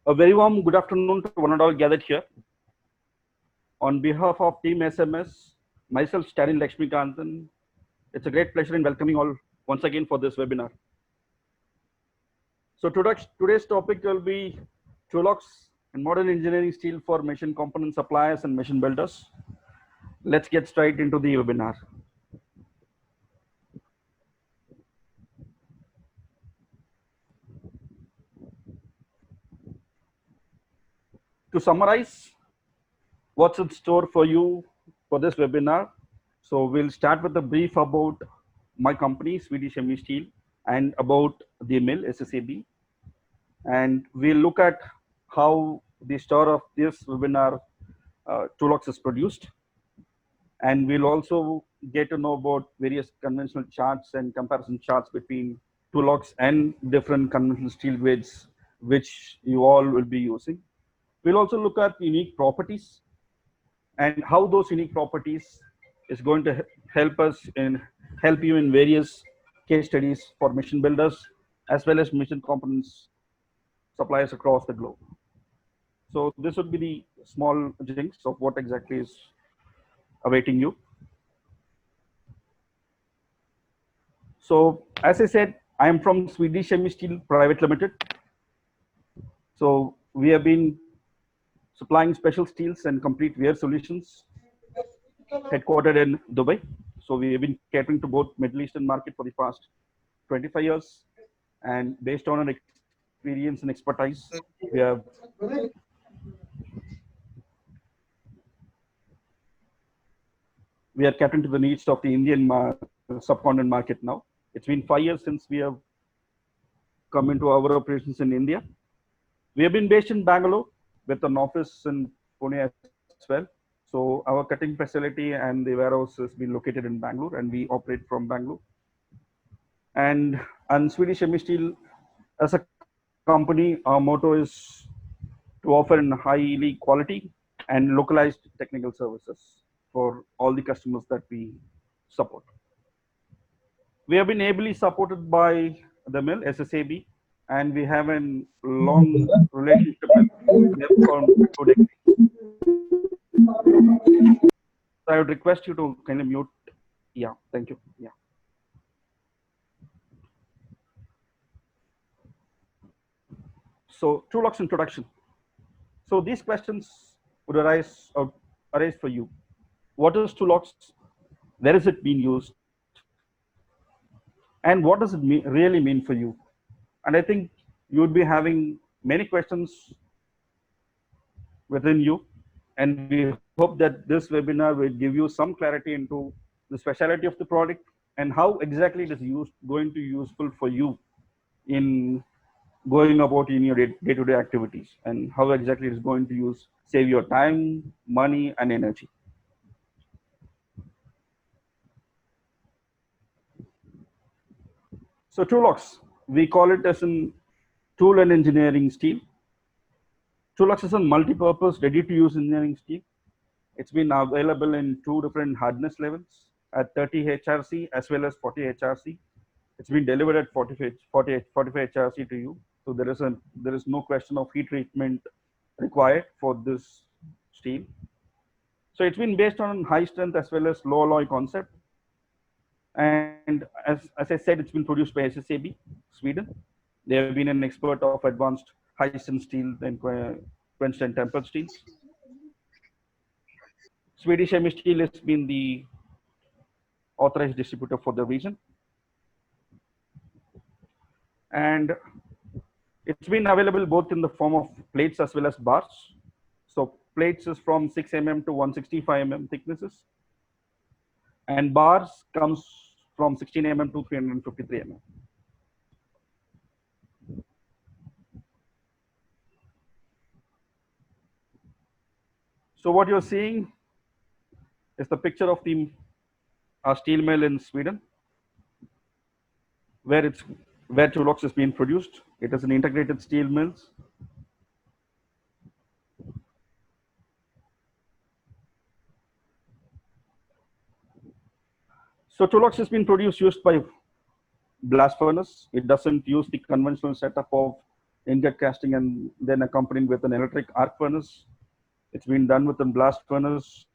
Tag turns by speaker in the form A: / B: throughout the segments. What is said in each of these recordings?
A: A very warm good afternoon to one and all gathered here. On behalf of Team SMS, myself, Stalin Lakshmikantan, it's a great pleasure in welcoming all once again for this webinar. So today's topic will be Trulux and modern engineering steel for machine component suppliers and machine builders. Let's get straight into the webinar. To summarize what's in store for you for this webinar, so we'll start with a brief about my company, Swedish ME Steel, and about the mill, SSAB. And we'll look at how the star of this webinar, Trulux, is produced. And we'll also get to know about various conventional charts and comparison charts between Trulux and different conventional steel grades, which you all will be using. We'll also look at unique properties and how those unique properties is going to help you in various case studies for machine builders as well as machine components suppliers across the globe. So this would be the small jinx of what exactly is awaiting you. So as I said, I am from Swedish ME Steel Private Limited. So we have been supplying special steels and complete wear solutions headquartered in Dubai. So we have been catering to both Middle Eastern market for the past 25 years. And based on our experience and expertise, we are catering to the needs of the Indian subcontinent market now. It's been 5 years since we have come into our operations in India. We have been based in Bangalore with an office in Pune as well. So our cutting facility and the warehouse has been located in Bangalore, and we operate from Bangalore. And Swedish ME Steel, as a company, our motto is to offer in highly quality and localized technical services for all the customers that we support. We have been ably supported by the mill, SSAB, and we have a long relationship with them for 2 decades. So I would request you to kind of mute. Yeah, thank you. Yeah. So Trulux introduction. So these questions would arise for you. What is Trulux? Where is it being used? And what does it really mean for you? And I think you would be having many questions within you. And we hope that this webinar will give you some clarity into the specialty of the product and how exactly it is going to be useful for you in going about in your day-to-day activities, and how exactly it is going to save your time, money, and energy. So Trulux, we call it as in tool and engineering steel. Trulux is a multi-purpose, ready-to-use engineering steel. It's been available in 2 different hardness levels at 30 HRC as well as 40 HRC. It's been delivered at 45 HRC to you. So there is no question of heat treatment required for this steel. So it's been based on high strength as well as low alloy concept. And as I said, it's been produced by SSAB, Sweden. They have been an expert of advanced high strength steel and quenched and tempered steels. Swedish ME Steel has been the authorized distributor for the region. And it's been available both in the form of plates as well as bars. So plates is from 6 mm to 165 mm thicknesses. And bars comes from 16 mm to 353 mm. So what you're seeing is the picture of the steel mill in Sweden, where Trulux is being produced. It is an integrated steel mills. So Trulux has been used by blast furnace. It doesn't use the conventional setup of ingot casting and then accompanied with an electric arc furnace. It's been done with a blast furnace.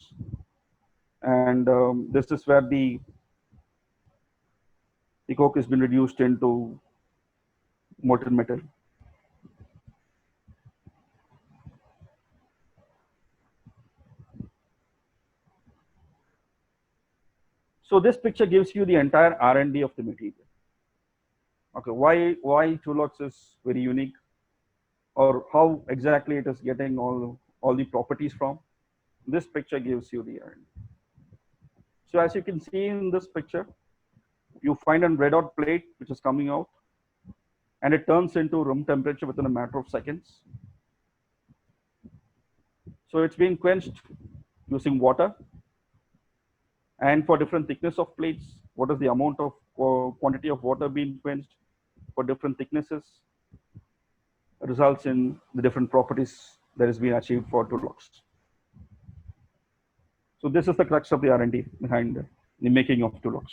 A: And this is where the coke has been reduced into molten metal. So this picture gives you the entire R&D of the material. Okay, why Trulux is very unique, or how exactly it is getting all the properties from. This picture gives you the R&D. So as you can see in this picture, you find a red hot plate which is coming out, and it turns into room temperature within a matter of seconds. So it's being quenched using water. And for different thickness of plates, what is the amount of quantity of water being quenched for different thicknesses results in the different properties that has been achieved for Trulux. So this is the crux of the R&D behind the making of Trulux.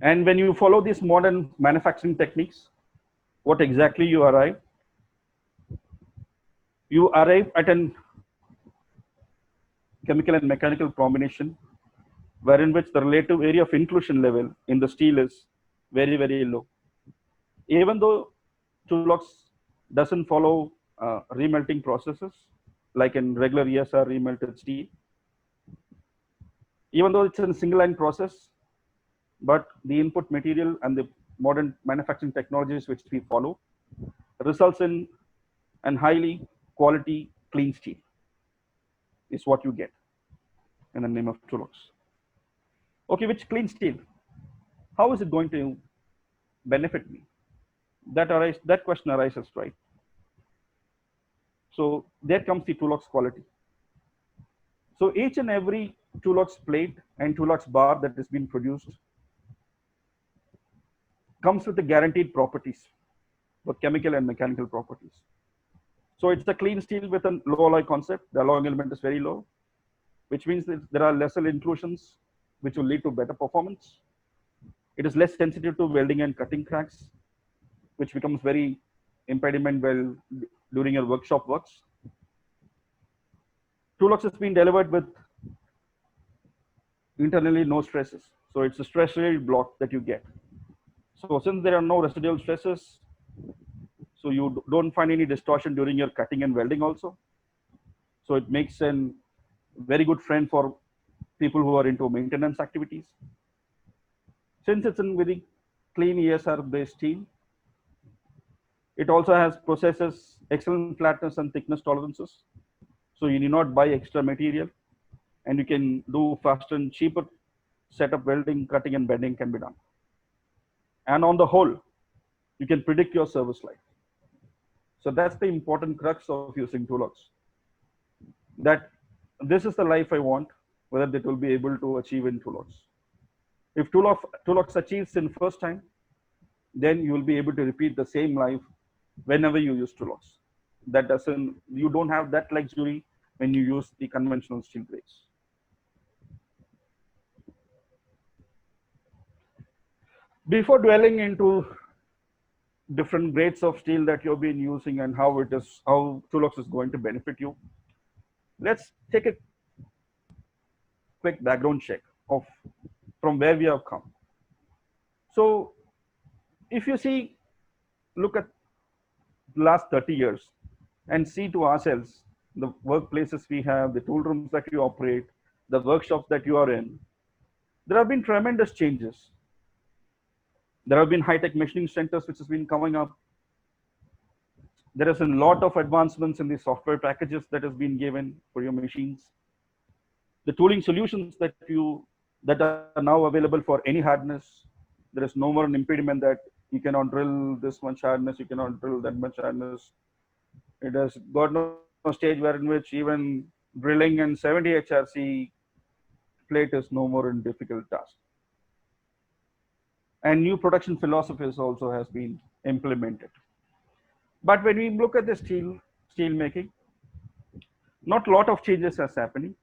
A: And when you follow these modern manufacturing techniques, what exactly you arrive? You arrive at an chemical and mechanical combination wherein which the relative area of inclusion level in the steel is very, very low. Even though Trulux doesn't follow remelting processes like in regular ESR remelted steel, even though it's a single line process, but the input material and the modern manufacturing technologies which we follow results in an highly quality clean steel is what you get in the name of Trulux. Okay, which clean steel? How is it going to benefit me? That question arises, right? So there comes the Trulux quality. So each and every Trulux plate and Trulux bar that has been produced comes with the guaranteed properties, both chemical and mechanical properties. So it's a clean steel with a low alloy concept. The alloying element is very low, which means that there are lesser intrusions, which will lead to better performance. It is less sensitive to welding and cutting cracks, which becomes very impediment while during your workshop works. Trulux has been delivered with internally no stresses. So it's a stress-free block that you get. So since there are no residual stresses, so you don't find any distortion during your cutting and welding also. So it makes a very good friend for people who are into maintenance activities. Since it's a very clean ESR-based steel, it also possesses excellent flatness and thickness tolerances. So you need not buy extra material, and you can do faster and cheaper setup welding, cutting, and bending can be done. And on the whole, you can predict your service life. So that's the important crux of using Trulux. That this is the life I want, whether it will be able to achieve in Trulux. If Trulux achieves in first time, then you will be able to repeat the same life whenever you use Trulux. You don't have that luxury when you use the conventional steel grades. Before dwelling into different grades of steel that you've been using and how Trulux is going to benefit you, let's take a quick background check of from where we have come. So if you look at the last 30 years and see to ourselves the workplaces we have, the tool rooms that you operate, the workshops that you are in, there have been tremendous changes. There have been high-tech machining centers which has been coming up. There is a lot of advancements in the software packages that has been given for your machines. The tooling solutions that are now available for any hardness. There is no more an impediment that you cannot drill this much hardness, you cannot drill that much hardness. It has got no stage where in which even drilling and 70 HRC plate is no more a difficult task. And new production philosophies also has been implemented. But when we look at the steel making, not a lot of changes are happening.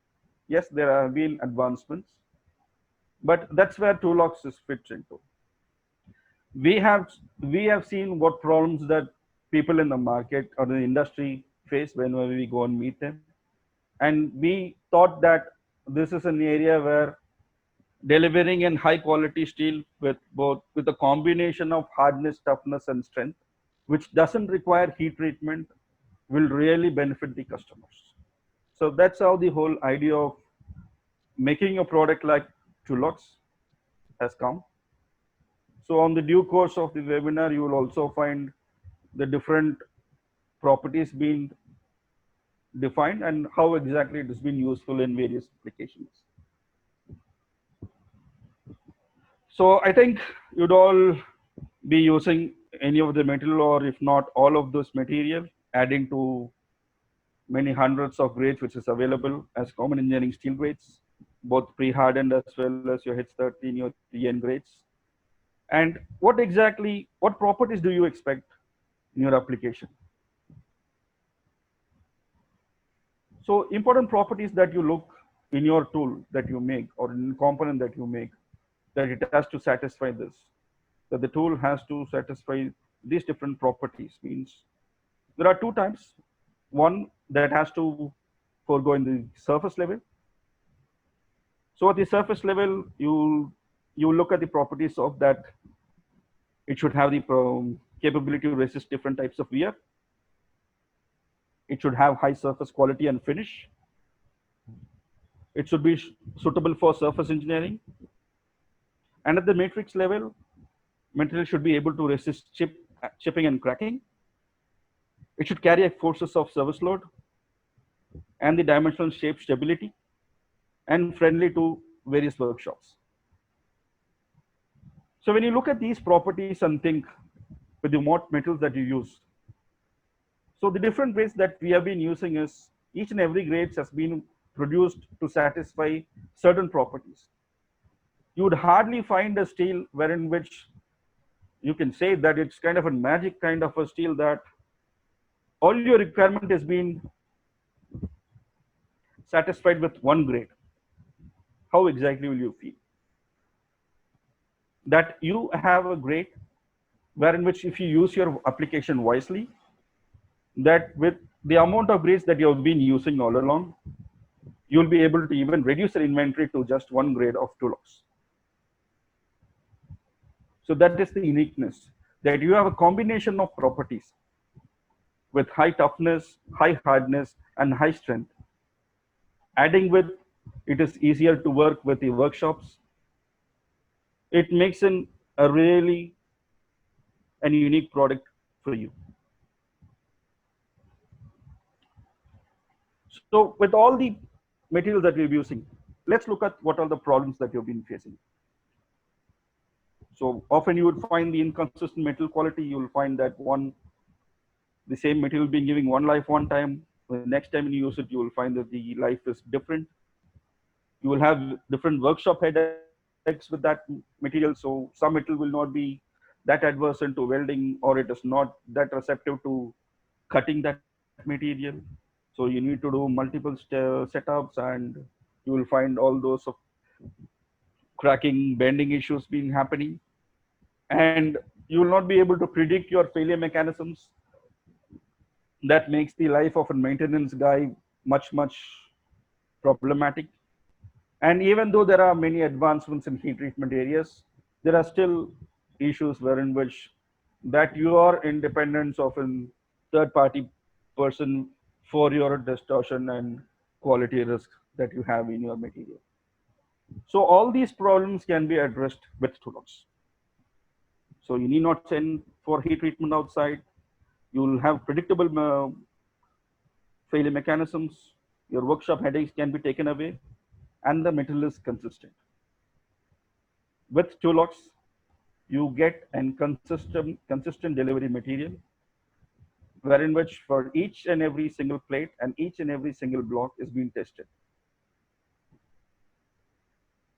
A: Yes, there have been advancements, but that's where Trulux is fits into. We have we have seen what problems that people in the market or the industry face whenever we go and meet them. And we thought that this is an area where delivering in high quality steel with a combination of hardness, toughness, and strength, which doesn't require heat treatment, will really benefit the customers. So that's how the whole idea of making a product like Tulox has come. So on the due course of the webinar, you will also find the different properties being defined and how exactly it has been useful in various applications. So I think you'd all be using any of the material, or if not all of those material, adding to many hundreds of grades which is available as common engineering steel grades, both pre-hardened as well as your H30 and your TN grades. And what properties do you expect in your application? So important properties that you look in your tool that you make or in component that you make, that it has to satisfy this, that the tool has to satisfy these different properties means there are two types. One that has to forego in the surface level. So at the surface level, you look at the properties of that. It should have the capability to resist different types of wear. It should have high surface quality and finish. It should be suitable for surface engineering. And at the matrix level, material should be able to resist chipping and cracking. It should carry forces of service load and the dimensional shape stability and friendly to various workshops. So when you look at these properties and think with the what metals that you use, so the different grades that we have been using is each and every grade has been produced to satisfy certain properties. You would hardly find a steel wherein which you can say that it's kind of a magic kind of a steel that all your requirement is being satisfied with one grade. How exactly will you feel? That you have a grade wherein which if you use your application wisely, that with the amount of grades that you have been using all along, you'll be able to even reduce your inventory to just one grade of Tulox. So that is the uniqueness, that you have a combination of properties with high toughness, high hardness, and high strength. Adding with it is easier to work with the workshops. It makes a really and unique product for you. So with all the materials that we're using, let's look at what are the problems that you've been facing. So often you would find the inconsistent metal quality. You will find that the same material being giving one life one time. The next time you use it, you will find that the life is different. You will have different workshop headaches with that material. So some metal will not be that adversant to welding, or it is not that receptive to cutting that material. So you need to do multiple setups, and you will find all those of cracking, bending issues being happening, and you will not be able to predict your failure mechanisms. That makes the life of a maintenance guy much problematic. And even though there are many advancements in heat treatment areas, there are still issues wherein which that your independence of a third party person for your distortion and quality risk that you have in your material. So all these problems can be addressed with Tulox. So you need not send for heat treatment outside. You will have predictable failure mechanisms. Your workshop headaches can be taken away, and the material is consistent. With Tulox, you get a consistent delivery material, wherein which for each and every single plate and each and every single block is being tested.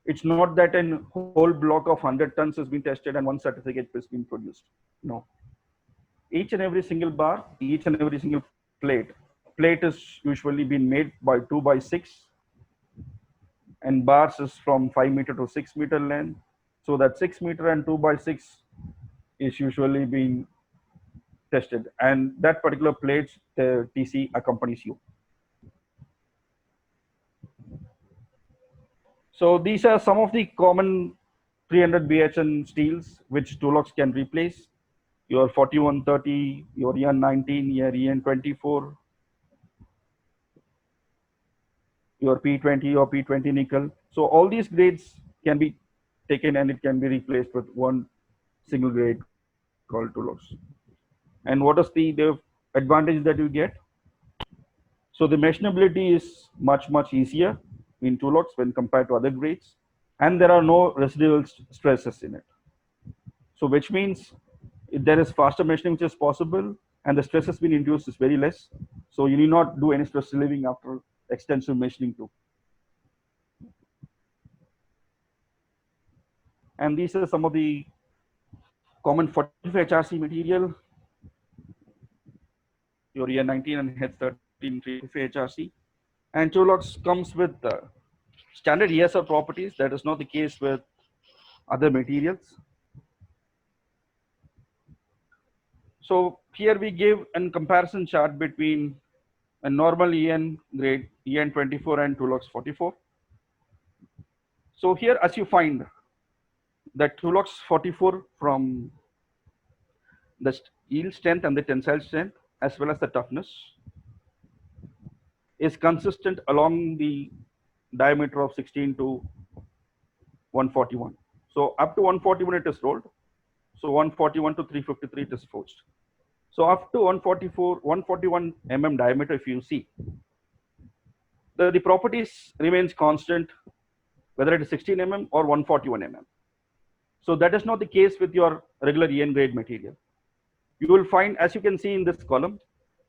A: It's not that a whole block of 100 tons has been tested and one certificate is being produced. No. Each and every single bar, each and every single plate is usually been made by 2 by 6, and bars is from 5 meter to 6 meter length. So that 6 meter and 2 by 6 is usually being tested, and that particular plates, the TC accompanies you. So these are some of the common 300 BHN steels which Dulux can replace. Your 4130, your EN19, your EN24, your P20 or P20 nickel. So all these grades can be taken and it can be replaced with one single grade called Dulux. And what is the advantage that you get? So the machinability is much easier in Dulux when compared to other grades, and there are no residual stresses in it. So which means there is faster machining which is possible, and the stress has been induced is very less. So you need not do any stress relieving after extensive machining too. And these are some of the common 45 HRC material. Your EN19 and H13 45 HRC. And Dulux comes with standard ESR properties. That is not the case with other materials. So here we give a comparison chart between a normal EN grade EN24 and Dulux 44. So here, as you find that Dulux 44 from the yield strength and the tensile strength as well as the toughness is consistent along the diameter of 16 to 141. So up to 141 it is rolled. So 141 to 353 it is forged. So up to 141 mm diameter, if you see, the properties remains constant whether it is 16 mm or 141 mm. So that is not the case with your regular EN grade material. You will find, as you can see in this column,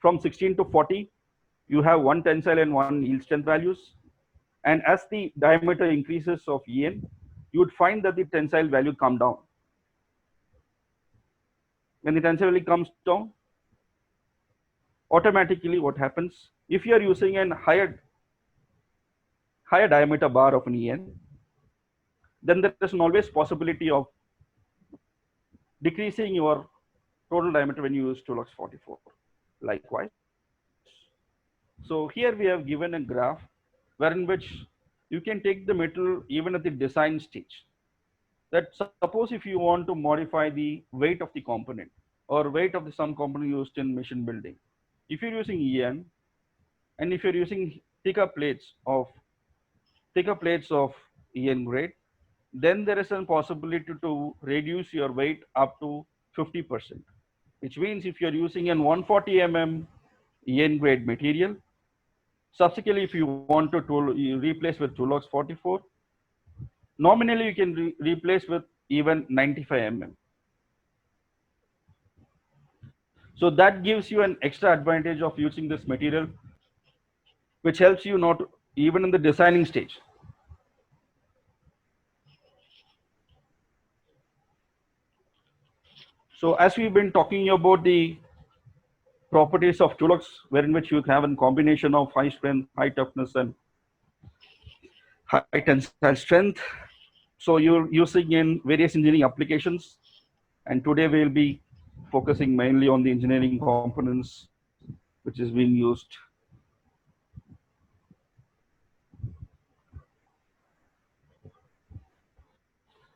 A: from 16 to 40, you have one tensile and one yield strength values. And as the diameter increases of EN, you would find that the tensile value come down. When the tensile value comes down, automatically what happens, if you are using a higher diameter bar of an EN, then there is an always possibility of decreasing your total diameter when you use Dulux 44. Likewise. So here we have given a graph wherein which you can take the metal even at the design stage. That suppose if you want to modify the weight of the component or weight of some component used in machine building, if you're using EN and if you're using thicker plates of EN grade, then there is a possibility to reduce your weight up to 50%. Which means if you're using an 140 mm EN grade material, subsequently if you want to replace with Dulux 44, nominally you can replace with even 95 mm. So that gives you an extra advantage of using this material, which helps you not even in the designing stage. So as we've been talking about the properties of Dulux, wherein which you have a combination of high strength, high toughness, and high tensile strength. So you're using in various engineering applications, and today we'll be focusing mainly on the engineering components which is being used.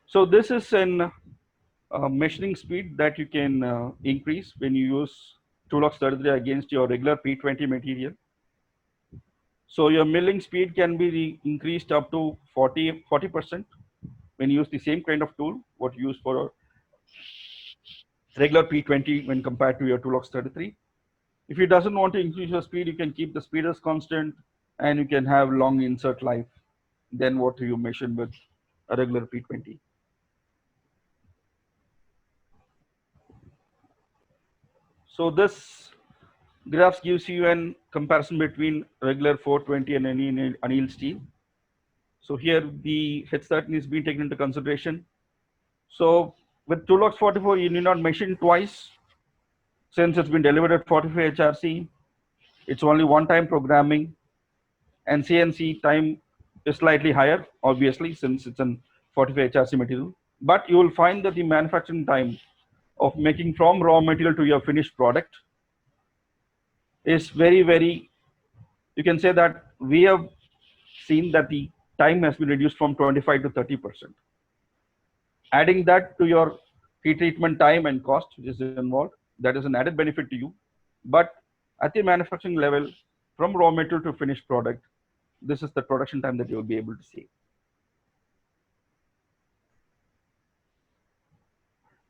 A: So this is an measuring speed that you can increase when you use Dulux 33 against your regular P20 material. So your milling speed can be increased up to 40% when you use the same kind of tool what you use for a regular P20 when compared to your Dulux 33. If you doesn't want to increase your speed, you can keep the speed as constant and you can have long insert life than what you machine with a regular P20. So this graph gives you an comparison between regular 420 and any annealed steel. So here the H13 is being taken into consideration. So with Dulux 44, you need not machine twice. Since it's been delivered at 45 HRC, it's only one time programming, and CNC time is slightly higher, obviously, since it's an 45 HRC material. But you will find that the manufacturing time of making from raw material to your finished product is very, very, you can say that we have seen that the time has been reduced from 25 to 30%. Adding that to your heat treatment time and cost, which is involved, that is an added benefit to you. But at the manufacturing level, from raw material to finished product, this is the production time that you will be able to save.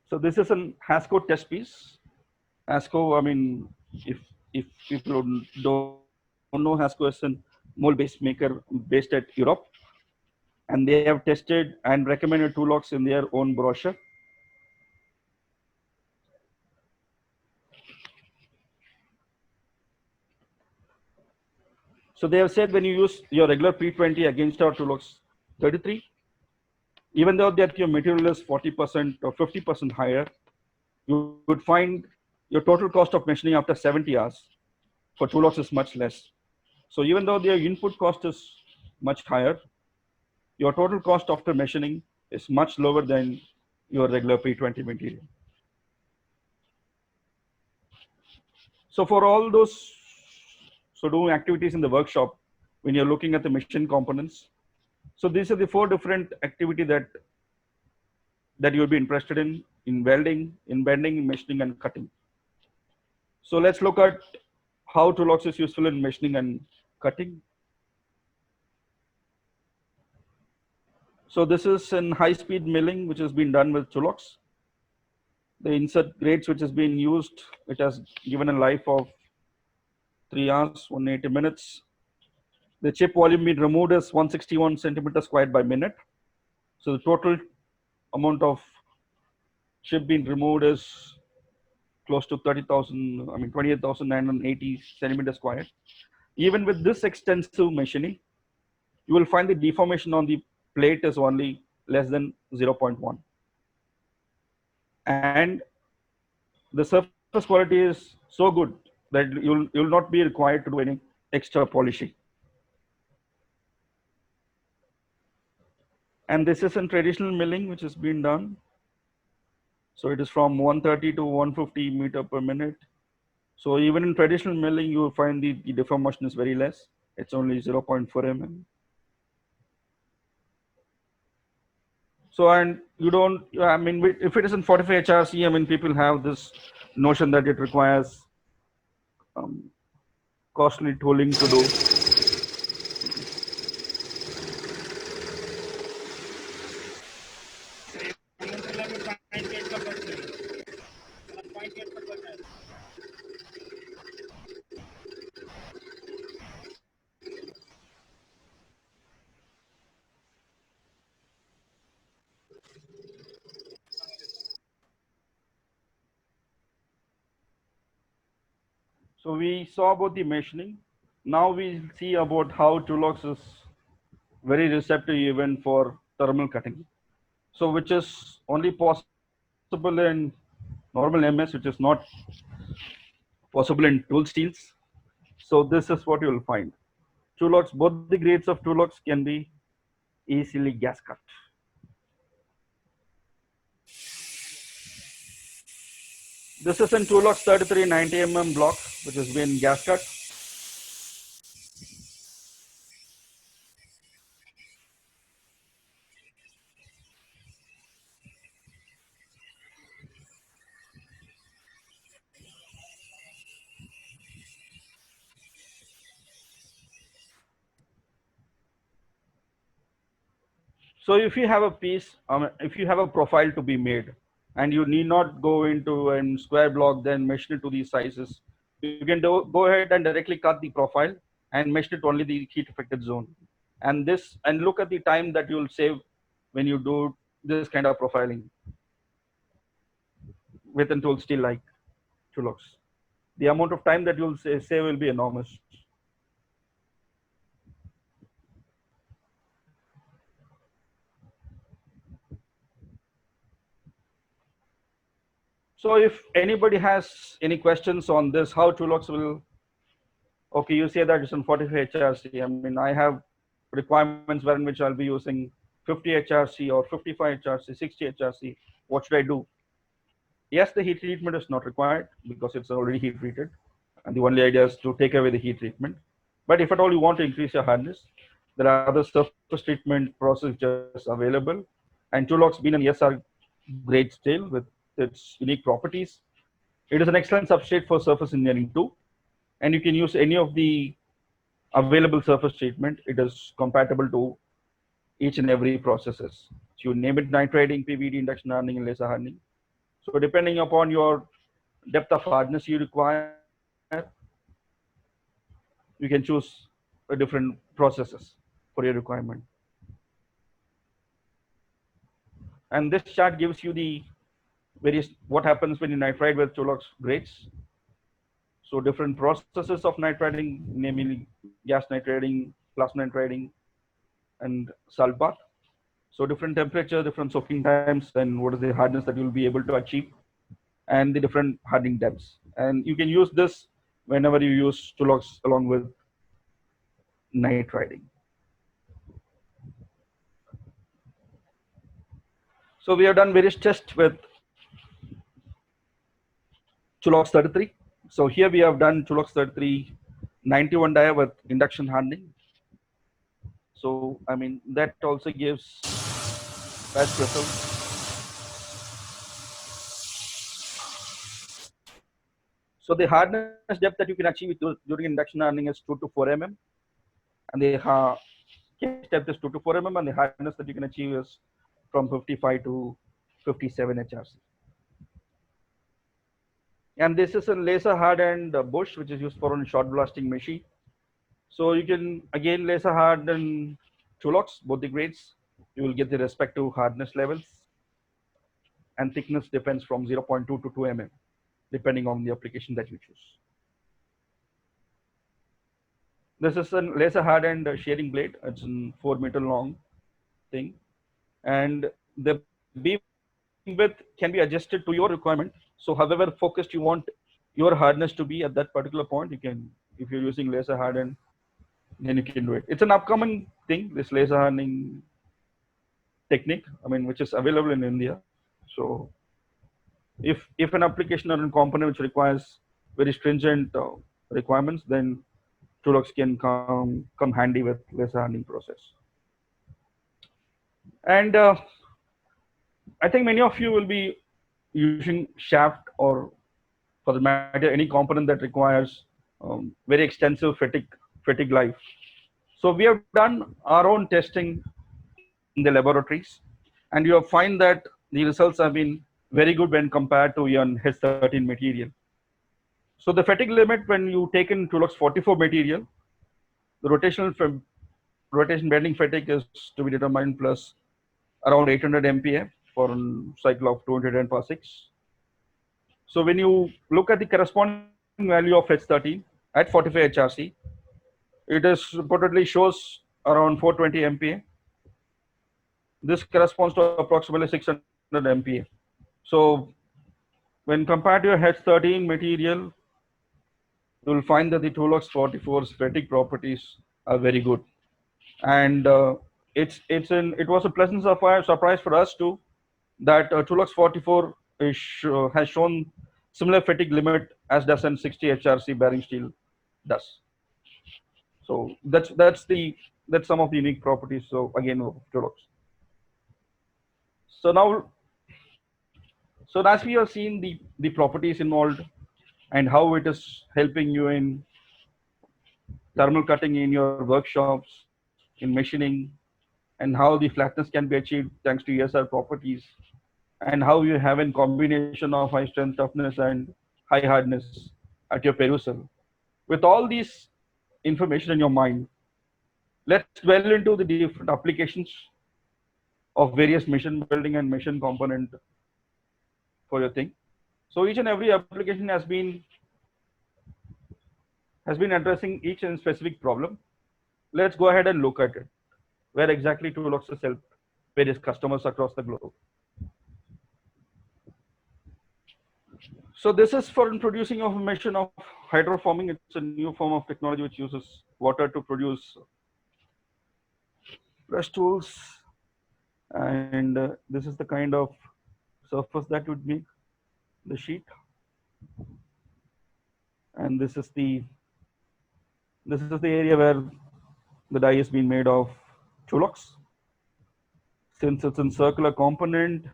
A: So this is an Hasco test piece. Hasco, I mean, if people don't know, Hasco is a mold-based maker based at Europe, and they have tested and recommended two locks in their own brochure. So they have said when you use your regular P20 against our Tulox 33, even though that your material is 40% or 50% higher, you would find your total cost of machining after 70 hours for Tulox is much less. So even though their input cost is much higher, your total cost after machining is much lower than your regular P20 material. So for all those doing activities in the workshop, when you're looking at the machine components, so these are the four different activity that you'll be interested in welding, in bending, machining, and cutting. So let's look at how Tulox is useful in machining and cutting. So this is in high-speed milling, which has been done with Tulox. The insert grates which has been used, it has given a life of 3 hours, 180 minutes. The chip volume being removed is 161 centimeters squared by minute. So the total amount of chip being removed is close to 30,000, I mean 28,980 centimeters squared. Even with this extensive machining, you will find the deformation on the plate is only less than 0.1. And the surface quality is so good that you'll not be required to do any extra polishing. And this is in traditional milling, which has been done. So it is from 130 to 150 meter per minute. So even in traditional milling, you will find the deformation is very less. It's only 0.4 mm. So, and you don't, I mean, if it is in 45 HRC, I mean, people have this notion that it requires costly tooling to do. So we saw about the machining. Now we see about how Tulox is very receptive even for thermal cutting. So which is only possible in normal MS, which is not possible in tool steels. So this is what you will find. Tulox, both the grades of Tulox can be easily gas cut. This is in Tulox 33 90 mm block, which has been gas cut. So if you have a piece, if you have a profile to be made, and you need not go into a square block, then machine it to these sizes, you can go ahead and directly cut the profile and machine it only the heat affected zone. And look at the time that you'll save when you do this kind of profiling with a tool steel like Tulox. The amount of time that you'll save will be enormous. So if anybody has any questions on this, how Tulox will, okay, you say that it's on 45 HRC. I mean, I have requirements wherein which I'll be using 50 HRC or 55 HRC, 60 HRC. What should I do? Yes, the heat treatment is not required because it's already heat treated, and the only idea is to take away the heat treatment. But if at all you want to increase your hardness, there are other surface treatment processes available. And Tulox being an ESR grade steel with its unique properties, it is an excellent substrate for surface engineering too. And you can use any of the available surface treatment. It is compatible to each and every processes. So you name it nitriding, PVD, induction hardening, and laser hardening. So depending upon your depth of hardness you require, you can choose a different processes for your requirement. And this chart gives you the various what happens when you nitride with Tulox grades. So different processes of nitriding, namely gas nitriding, plasma nitriding, and salt bath. So different temperature, different soaking times, and what is the hardness that you'll be able to achieve, and the different hardening depths. And you can use this whenever you use Tulox along with nitriding. So we have done various tests with Tulox 33. So here we have done Tulox 33 91 dia with induction hardening. So I mean that also gives best results. So the hardness depth that you can achieve during induction hardening is 2 to 4 mm, and the case depth is 2 to 4 mm, and the hardness that you can achieve is from 55 to 57 HRC. And this is a laser hardened bush, which is used for a short blasting machine. So you can again laser harden Tulox, both the grades. You will get the respective hardness levels, and thickness depends from 0.2 to 2 mm, depending on the application that you choose. This is a laser hardened shearing blade. It's a 4-meter long thing, and the beam width can be adjusted to your requirement. So however focused you want your hardness to be at that particular point, you can, if you're using laser hardened, then you can do it. It's an upcoming thing, this laser hardening technique, I mean, which is available in India. So if an application or a component which requires very stringent requirements, then Tulox can come handy with laser hardening process. And I think many of you will be using shaft, or for the matter any component that requires very extensive fatigue life. So we have done our own testing in the laboratories, and you will find that the results have been very good when compared to your H13 material. So the fatigue limit when you take in Tulox 44 material, the rotation bending fatigue is to be determined plus around 800 MPa for a cycle of 210 per 6. So when you look at the corresponding value of H13 at 45 HRC, it is reportedly shows around 420 MPa. This corresponds to approximately 600 MPa. So when compared to your H13 material, you will find that the Tulox 44's fatigue properties are very good. And it was a pleasant surprise for us too, that Tulox 44 has shown similar fatigue limit as does an 60 HRC bearing steel does. So that's some of the unique properties. So again, of Tulox. So now, so as we have seen the properties involved and how it is helping you in thermal cutting in your workshops, in machining, and how the flatness can be achieved thanks to ESR properties, and how you have a combination of high strength toughness and high hardness at your perusal. With all these information in your mind, let's dwell into the different applications of various machine building and machine component for your thing. So each and every application has been addressing each and specific problem. Let's go ahead and look at it. Where exactly Tulox has helped various customers across the globe. So this is for introducing of a machine of hydroforming. It's a new form of technology which uses water to produce brush tools, and this is the kind of surface that would make. the sheet, and this is the area where the die is being made of Trulux. Since it's in circular component,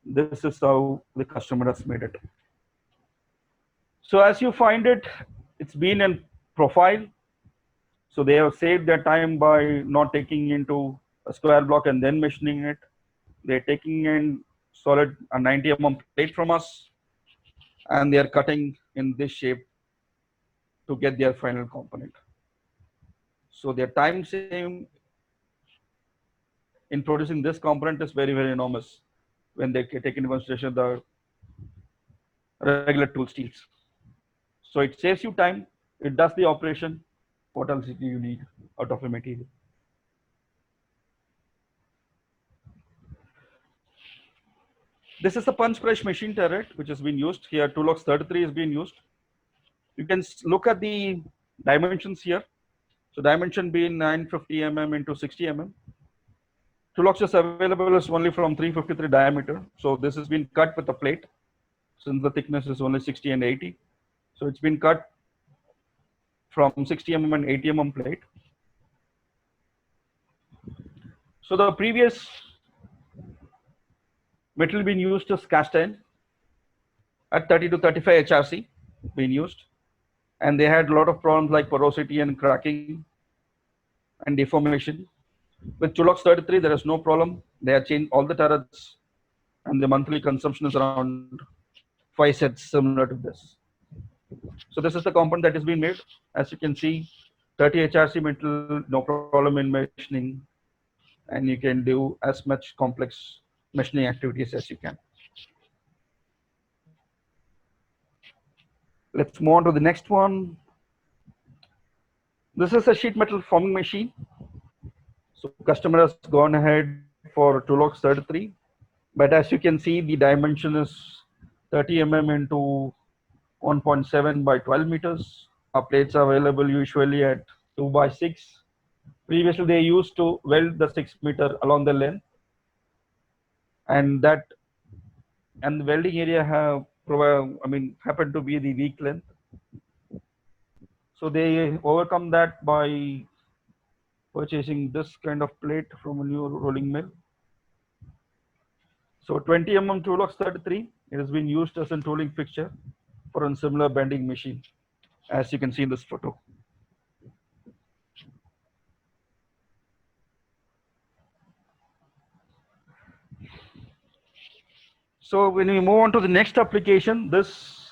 A: this is how the customer has made it. So as you find it, it's been in profile. So they have saved their time by not taking into a square block and then machining it. They're taking in solid a 90 plate from us, and they are cutting in this shape to get their final component. So their time saving in producing this component is very, very enormous when they take into consideration the regular tool steels. So it saves you time, it does the operation. What else do you need out of a material? This is a punch press machine turret which has been used here. Trulux 33 is being used. You can look at the dimensions here. So dimension being 950 mm into 60 mm. Trulux is available is only from 353 diameter. So this has been cut with a plate since the thickness is only 60 and 80. So it's been cut from 60 mm and 80 mm plate. So the previous metal being used is cast iron at 30 to 35 HRC being used, and they had a lot of problems like porosity and cracking and deformation. With Trulux 33, there is no problem. They have changed all the turrets, and the monthly consumption is around 5 sets similar to this. So this is the component that is being made. As you can see, 30 HRC metal, no problem in machining, and you can do as much complex machining activities as you can. Let's move on to the next one. This is a sheet metal forming machine. So customer has gone ahead for Trulux 33, but as you can see, the dimension is 30 mm into 1.7 by 12 meters. Our plates are available usually at 2 by 6. Previously, they used to weld the 6 meter along the length, and the welding area happened to be the weak length. So they overcome that by purchasing this kind of plate from a new rolling mill. So 20 mm Trulux 33, it has been used as a tooling fixture for a similar bending machine, as you can see in this photo. So when we move on to the next application, this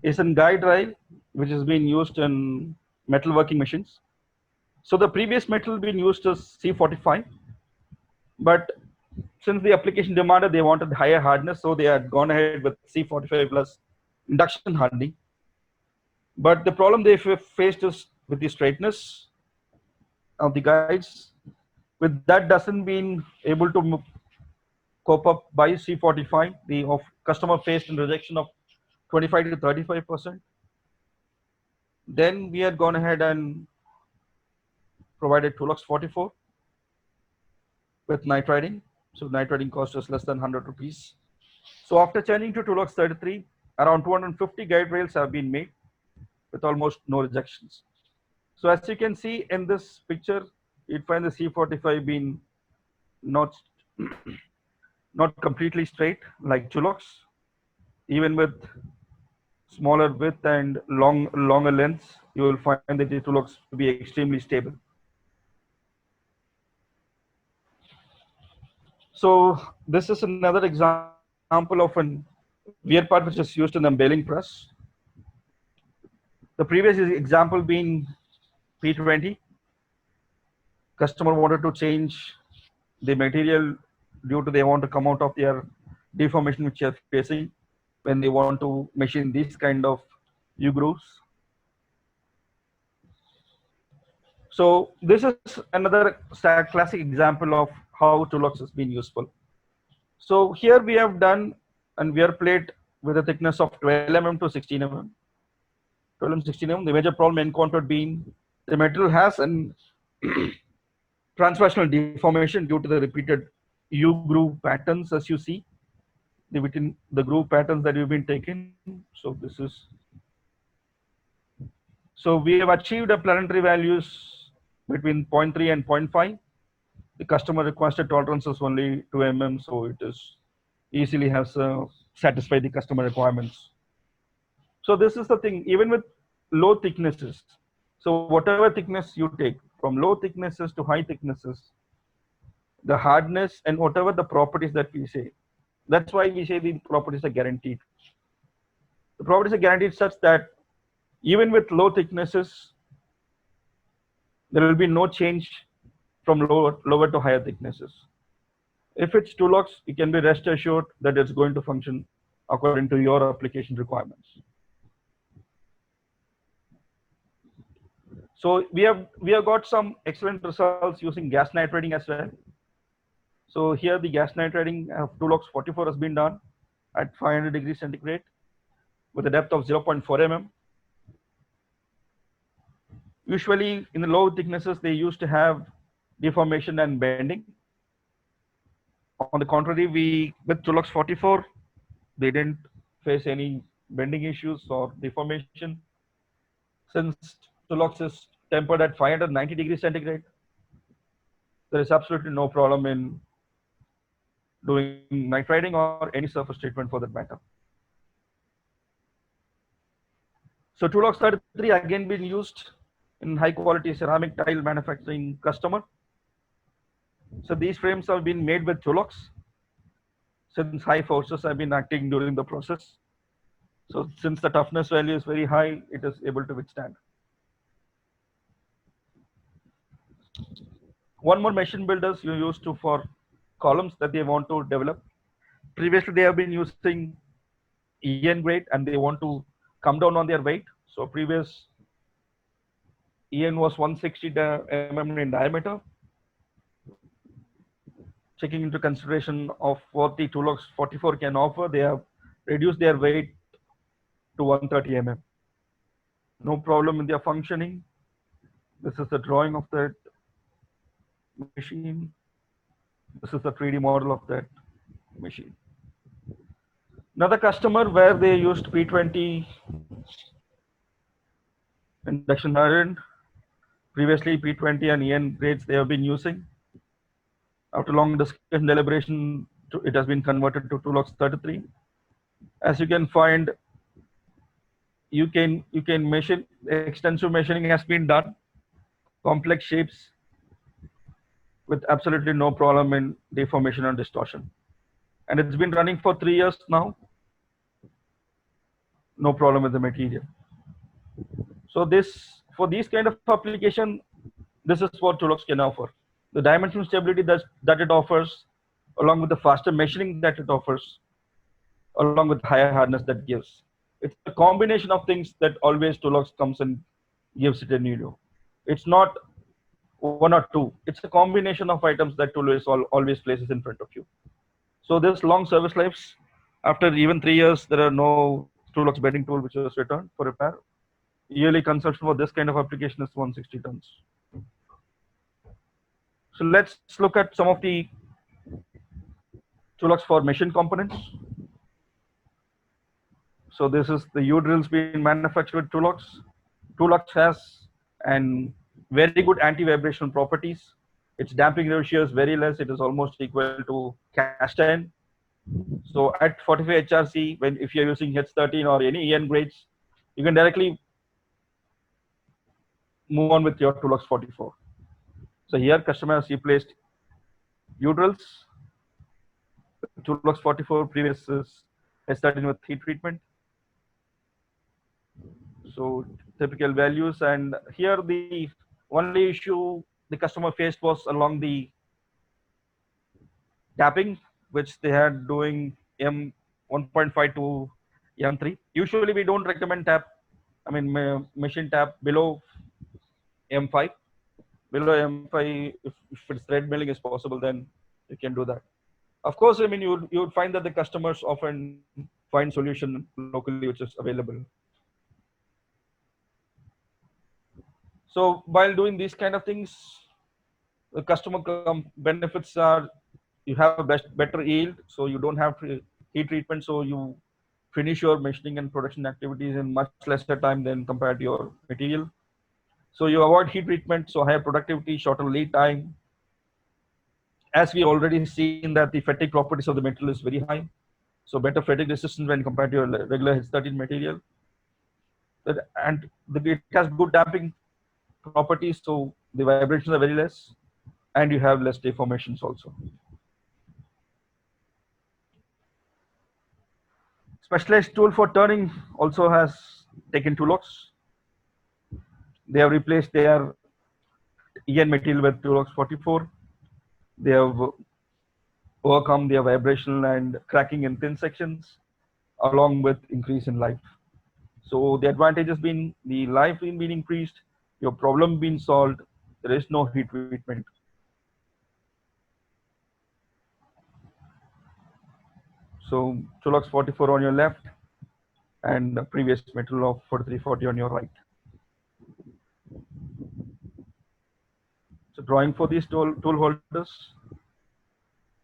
A: is a guide rail which has been used in metalworking machines. So the previous metal being used is C45, but since the application demanded they wanted higher hardness, so they had gone ahead with C45 plus induction hardening. But the problem they faced is with the straightness of the guides. With that doesn't been able to cope up by C45. The customer faced a rejection of 25 to 35%. Then we had gone ahead and provided Trulux 44 with nitriding. So nitriding cost us less than 100 rupees. So after changing to Trulux 33, around 250 guide rails have been made with almost no rejections. So as you can see in this picture, you'd find the C45 being not completely straight like Trulux. Even with smaller width and longer lengths, you will find the Trulux to be extremely stable. So this is another example of an wear part which is used in the baling press. The previous example being P20. Customer wanted to change the material due to they want to come out of their deformation which they are facing when they want to machine these kind of U-grooves. So this is another classic example of how Trulux has been useful. So here we have done a wear plate with a thickness of 12 mm to 16 mm. 12 mm, 16 mm. The major problem encountered being the material has an transversional deformation due to the repeated U-groove patterns as you see. within the groove patterns that you've been taking. So this is, so we have achieved a planetary values between 0.3 and 0.5. The customer requested tolerances only 2 mm, so it is easily has satisfied the customer requirements. So this is the thing, even with low thicknesses. So whatever thickness you take, from low thicknesses to high thicknesses, the hardness and whatever the properties that we say, that's why we say the properties are guaranteed. The properties are guaranteed such that even with low thicknesses, there will be no change from lower to higher thicknesses. If it's Tulox, you can be rest assured that it's going to function according to your application requirements. So we have got some excellent results using gas nitrating as well. So here the gas nitrating of Tulox 44 has been done at 500 degrees centigrade with a depth of 0.4 mm. Usually in the low thicknesses, they used to have deformation and bending. On the contrary, with Tulox 44, they didn't face any bending issues or deformation. Since Tulox is tempered at 590 degrees centigrade, there is absolutely no problem in doing nitriding or any surface treatment for that matter. So Tulox 33 again been used in high quality ceramic tile manufacturing customer. So these frames have been made with Tulox since high forces have been acting during the process. So since the toughness value is very high, it is able to withstand. One more machine builders you used to for columns that they want to develop. Previously, they have been using EN grade and they want to come down on their weight. So previous EN was 160 mm in diameter. Taking into consideration of what the Tulox 44 can offer, they have reduced their weight to 130 mm. No problem in their functioning. This is the drawing of that machine. This is the 3D model of that machine. Another customer where they used P20 induction hardened. Previously, P20 and EN grades they have been using. After long discussion deliberation, it has been converted to Tulox 33. As you can find, you can measure, extensive machining has been done, complex shapes with absolutely no problem in deformation and distortion. And it's been running for 3 years now. No problem with the material. So for these kind of application, this is what Tulox can offer. The dimensional stability that it offers, along with the faster machining that it offers, along with higher hardness that gives. It's a combination of things that always Tulox comes and gives it a new. It's not one or two. It's a combination of items that Tulox always places in front of you. So there's long service lives. After even 3 years, there are no Tulox bending tool which is returned for repair. Yearly consumption for this kind of application is 160 tons. So let's look at some of the Tulox for machine components. So this is the U-drills being manufactured with Tulox. Tulox has an very good anti-vibration properties. Its damping ratio is very less. It is almost equal to cast iron. So at 45 HRC, if you're using H13 or any EN grades, you can directly move on with your Tulox 44. So here customer has replaced U-drills. Tulox 44 previous is H13 with heat treatment. So typical values, and here the only issue the customer faced was along the tapping, which they had doing M 1.5 to M3. Usually we don't recommend machine tap below M5. Below M5, if it's thread milling is possible, then you can do that. Of course, you would find that the customers often find solution locally which is available. So while doing these kind of things, the customer benefits are you have a better yield, so you don't have to heat treatment, so you finish your machining and production activities in much lesser time than compared to your material. So you avoid heat treatment, so higher productivity, shorter lead time. As we already seen that the fatigue properties of the material is very high, so better fatigue resistance when compared to your regular H13 material. And it has good damping properties, so the vibrations are very less, and you have less deformations also. Specialized tool for turning also has taken Tulox. They have replaced their EN material with Tulox 44. They have overcome their vibrational and cracking in thin sections, along with increase in life. So the advantage has been the life being increased, your problem being solved. There is no heat treatment. So Tulox 44 on your left, and the previous metal of 4340 on your right. So drawing for these tool holders,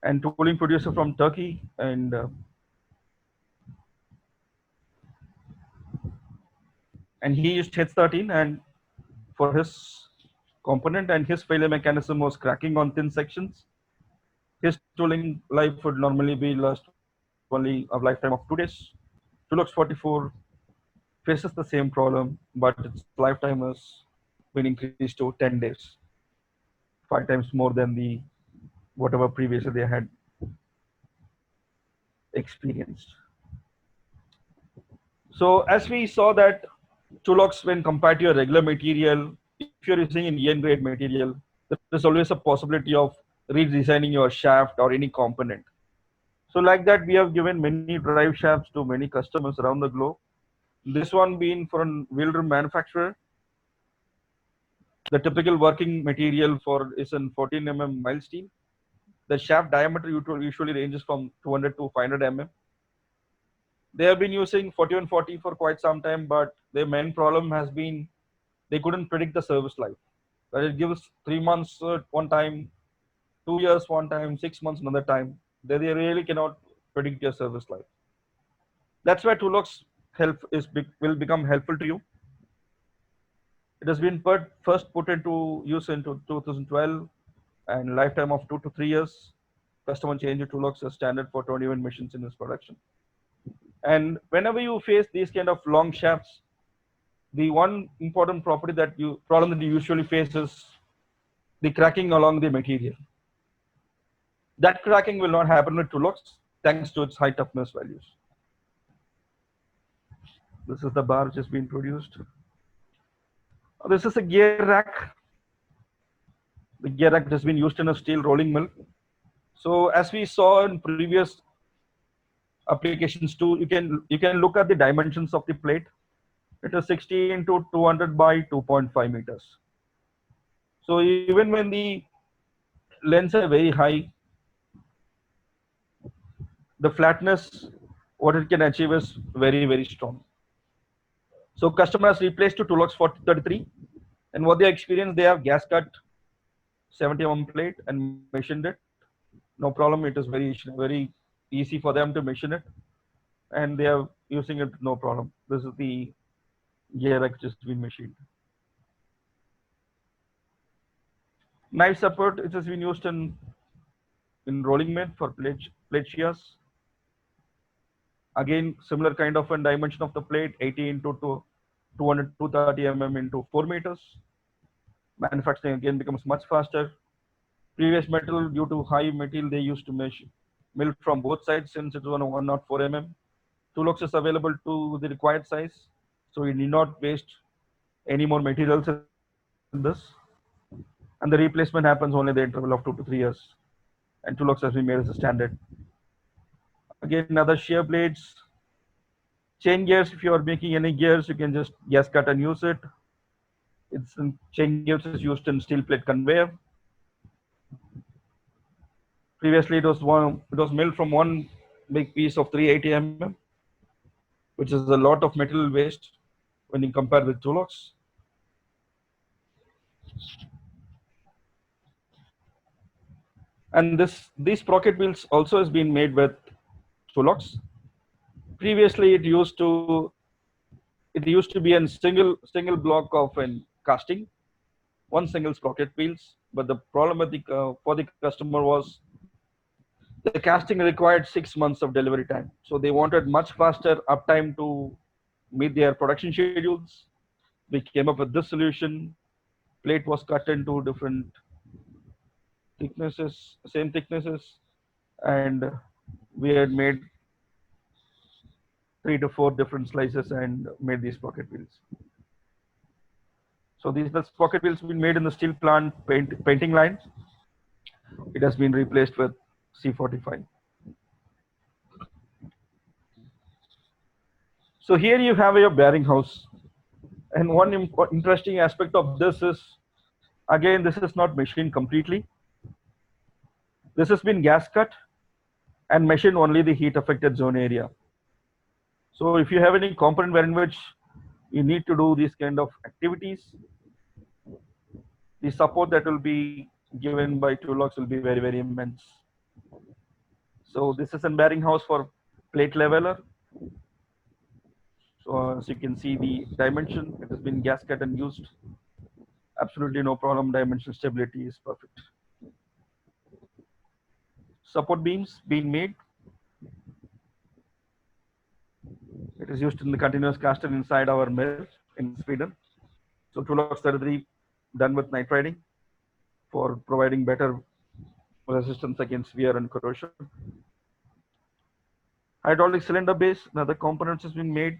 A: and tooling producer from Turkey, and he used H13 and for his component, and his failure mechanism was cracking on thin sections. His tooling life would normally be last only a lifetime of 2 days. Tulux 44 faces the same problem, but its lifetime has been increased to 10 days, 5 times more than the whatever previously they had experienced. So as we saw that Tulox, when compared to your regular material, if you're using an EN grade material, there is always a possibility of redesigning your shaft or any component. So like that, we have given many drive shafts to many customers around the globe. This one being for a wheel rim manufacturer. The typical working material for is an 14 mild steel. The shaft diameter usually ranges from 200 to 500 They have been using 4140 for quite some time, but their main problem has been they couldn't predict the service life. That it gives 3 months one time, 2 years one time, 6 months another time. They really cannot predict your service life. That's why Tulox will become helpful to you. It has been first put into use in 2012, and lifetime of 2 to 3 years. Customer change to Tulox as standard for 21 machines in its production. And whenever you face these kind of long shafts, the one important problem that you usually face is the cracking along the material. That cracking will not happen with Tulox thanks to its high toughness values. This is the bar which has been produced. This is a gear rack. The gear rack has been used in a steel rolling mill. So as we saw in previous applications too, you can look at the dimensions of the plate. It is 60 into 200 by 2.5 meters. So even when the lens are very high, the flatness, what it can achieve is very, very strong. So customer has replaced to Tulox 4033, and what they experienced, they have gas cut 70 plate and machined it. No problem. It is very easy for them to machine it, and they are using it no problem. This is the gear that just been machined. Knife support, it has been used in rolling mill for plate shears. Again, similar kind of a dimension of the plate, 80 into 200 230 into 4 meters. Manufacturing again becomes much faster. Previous metal, due to high material, they used to mill from both sides since it was on 104 Tulox is available to the required size, so you need not waste any more materials in this. And the replacement happens only in the interval of 2 to 3 years. And Tulox has been made as a standard. Again, another shear blades. Chain gears, if you are making any gears, you can just gas cut and use it. Chain gears is used in steel plate conveyor. Previously, it was milled from one big piece of 380 which is a lot of material waste when you compare with Tulox. And these sprocket wheels also has been made with Trulux. Previously, it used to be a single block of an casting, one single sprocket wheels. But the problem with for the customer was the casting required 6 months of delivery time. So they wanted much faster uptime to meet their production schedules. We came up with this solution. Plate was cut into different thicknesses, same thicknesses, and we had made 3 to 4 different slices and made these sprocket wheels. So these the sprocket wheels been made in the steel plant painting line. It has been replaced with C45. So here you have your bearing house. And one interesting aspect of this is, again, this is not machined completely. This has been gas cut and machined only the heat affected zone area. So if you have any component wherein which you need to do these kind of activities, the support that will be given by Trulux will be very, very immense. So this is a bearing house for plate leveler. So as you can see the dimension, it has been gas cut and used. Absolutely no problem, dimension stability is perfect. Support beams being made. It is used in the continuous caster inside our mill in Sweden. So Trulux 33 done with nitriding for providing better resistance against wear and corrosion. Hydraulic cylinder base, another components has been made.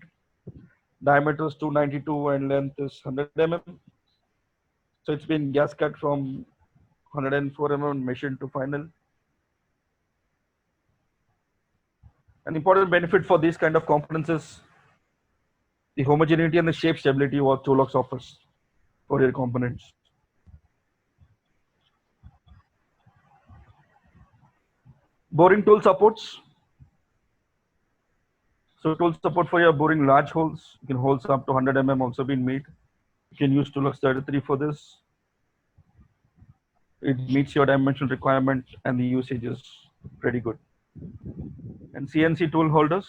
A: Diameter is 292 and length is 100 mm. So it's been gas cut from 104 mm machined to final. An important benefit for these kind of components is the homogeneity and the shape stability what Trulux offers for your components. Boring tool supports. So tool support for your boring large holes. You can holes up to 100 mm also been made. You can use Trulux 33 for this. It meets your dimensional requirement and the usage is pretty good. And CNC tool holders.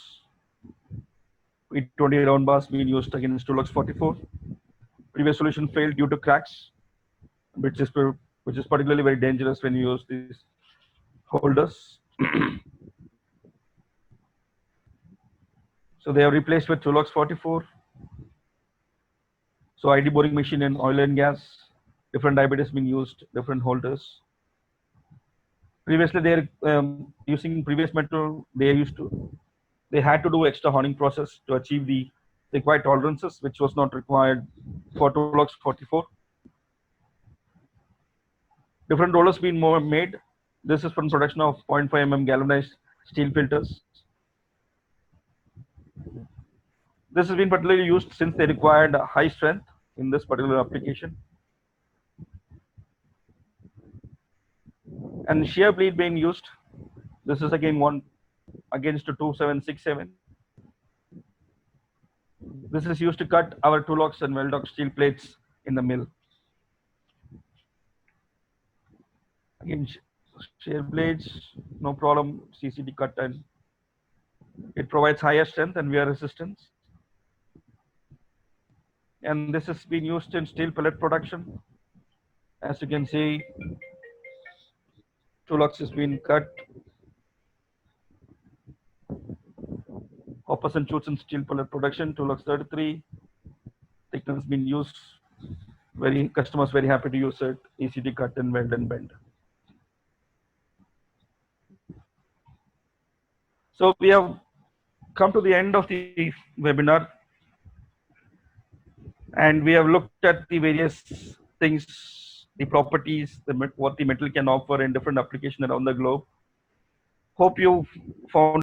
A: With 20 round bars being used against Trulux 44. Previous solution failed due to cracks, which is particularly very dangerous when you use these holders. So they are replaced with Trulux 44. So ID boring machine in oil and gas, different diameters being used, different holders. Previously, they are using previous metal. They had to do extra honing process to achieve the required tolerances, which was not required for Trulux 44. Different rollers being made. This is from production of 0.5 mm galvanized steel filters. This has been particularly used since they required high strength in this particular application. And shear bleed being used. This is again one against 2767. This is used to cut our Trulux and Weldok steel plates in the mill. Again, shear blades, no problem, CCD cut, and it provides higher strength and wear resistance. And this has been used in steel pellet production. As you can see, Trulux has been cut. Hoppers and chutes in steel pellet production, Trulux 33. Thickness has been used. Customers very happy to use it. ECD cut and weld and bend. So we have come to the end of the webinar. And we have looked at the various things, the properties, what the metal can offer in different applications around the globe. Hope you found